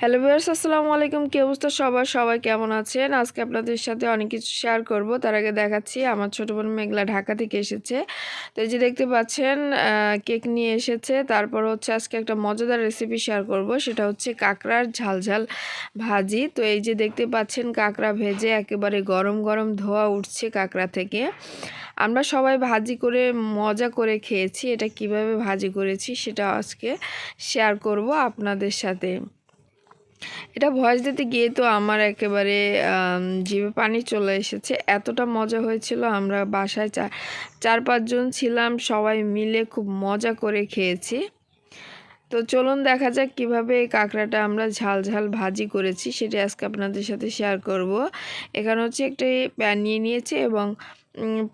Hello viewers, আসসালামু আলাইকুম। কি অবস্থা সবার? সবাই কেমন আছেন? আজকে আপনাদের সাথে অনেক কিছু শেয়ার করব। তার আগে দেখাচ্ছি আমার ছোট বোন মেঘলা ঢাকা থেকে এসেছে। তো এই যে দেখতে পাচ্ছেন কেক নিয়ে এসেছে। তারপর হচ্ছে আজকে একটা মজাদার রেসিপি শেয়ার করব। সেটা হচ্ছে কাঁকড়ার ঝালঝাল ভাজি। তো এই যে দেখতে পাচ্ছেন কাঁকড়া ভেজে একেবারে গরম গরম ধোয়া উঠছে কাঁকড়া থেকে। আমরা সবাই ভাজি করে মজা করে খেয়েছি। এটা কিভাবে ভাজি করেছি সেটা আজকে শেয়ার করব আপনাদের সাথে। এটা ভয়েস দিতে গিয়ে তো আমার একেবারে জিভে পানি চলে এসেছে। এতটা মজা হয়েছিল। আমরা বাসায় 4-5 জন ছিলাম, সবাই মিলে খুব মজা করে খেয়েছি। তো চলুন দেখা যাক কীভাবে এই কাঁকড়াটা আমরা ঝাল ঝাল ভাজি করেছি, সেটা আজকে আপনাদের সাথে শেয়ার করব। এখানে হচ্ছে একটি প্যান নিয়ে নিয়েছি এবং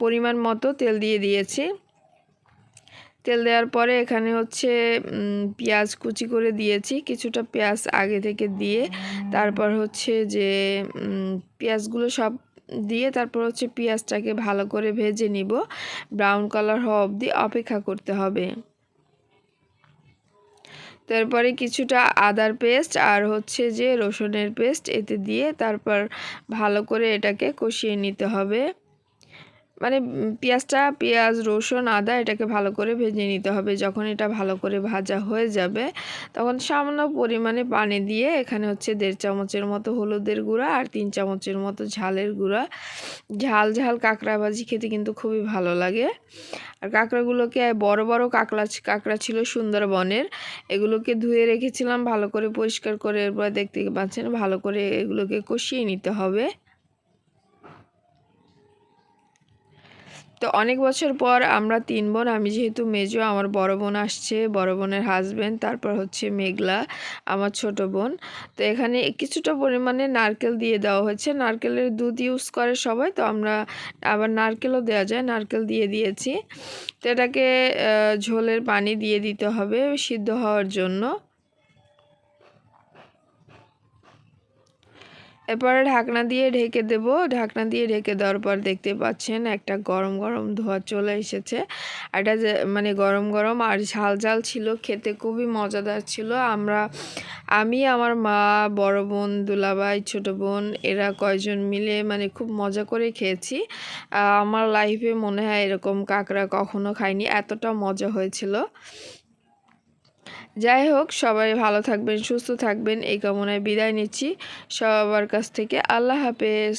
পরিমাণ মতো তেল দিয়ে দিয়েছি। তেল দেওয়ার পরে এখানে হচ্ছে পেঁয়াজ কুচি করে দিয়েছি, কিছুটা পেঁয়াজ আগে থেকে দিয়ে তারপর হচ্ছে যে পেঁয়াজগুলো সব দিয়ে তারপর হচ্ছে পেঁয়াজটাকে ভালো করে ভেজে নিব। ব্রাউন কালার হওয়া অবধি অপেক্ষা করতে হবে। তারপরে কিছুটা আদার পেস্ট আর হচ্ছে যে রসুনের পেস্ট এতে দিয়ে তারপর ভালো করে এটাকে কষিয়ে নিতে হবে। মানে পেঁয়াজ রসুন আদা এটাকে ভালো করে ভেজে নিতে হবে। যখন এটা ভালো করে ভাজা হয়ে যাবে তখন সামান্য পরিমাণে পানি দিয়ে এখানে হচ্ছে 1.5 চামচের মতো হলুদের গুঁড়া আর 3 চামচের মতো ঝালের গুঁড়া। ঝাল ঝাল কাঁকড়া ভাজি খেতে কিন্তু খুবই ভালো লাগে। আর কাঁকড়াগুলোকে বড় বড় কাঁকড়া ছিল সুন্দরবনের, এগুলোকে ধুয়ে রেখেছিলাম ভালো করে পরিষ্কার করে। এরপর দেখতে পাচ্ছেন ভালো করে এগুলোকে কষিয়ে নিতে হবে। তো অনেক বছর পর আমরা 3 বোন, আমি যেহেতু মেজো, আমার বড় বোন আসছে, বড় বোনের হাজব্যান্ড, তারপর হচ্ছে মেঘলা আমার ছোট বোন। তো এখানে কিছুটা পরিমাণে নারকেল দিয়ে দেওয়া হয়েছে। নারকেলের দুধ ইউজ করে সবাই, তো আমরা আবার নারকেলও দেওয়া যায়, নারকেল দিয়ে দিয়েছি। তো এটাকে ঝোলের পানি দিয়ে দিতে হবে সিদ্ধ হওয়ার জন্য। এরপরে ঢাকনা দিয়ে ঢেকে দেব। ঢাকনা দিয়ে ঢেকে দেওয়ার পর দেখতে পাচ্ছেন একটা গরম গরম ধোঁয়া চলে এসেছে। এটা যে মানে গরম গরম আর ঝাল ঝাল ছিল, খেতে খুবই মজাদার ছিল। আমি আমার মা, বড় বোন, দুলাভাই, ছোট বোন এরা কয়জন মিলে মানে খুব মজা করে খেয়েছি। আমার লাইফে মনে হয় এরকম কাঁকড়া কখনো খাইনি, এতটা মজা হয়েছিল। যাই হোক, সবাই ভালো থাকবেন, সুস্থ থাকবেন এই কামনায় বিদায় নিচ্ছি সবার কাছ থেকে। আল্লাহ হাফেজ।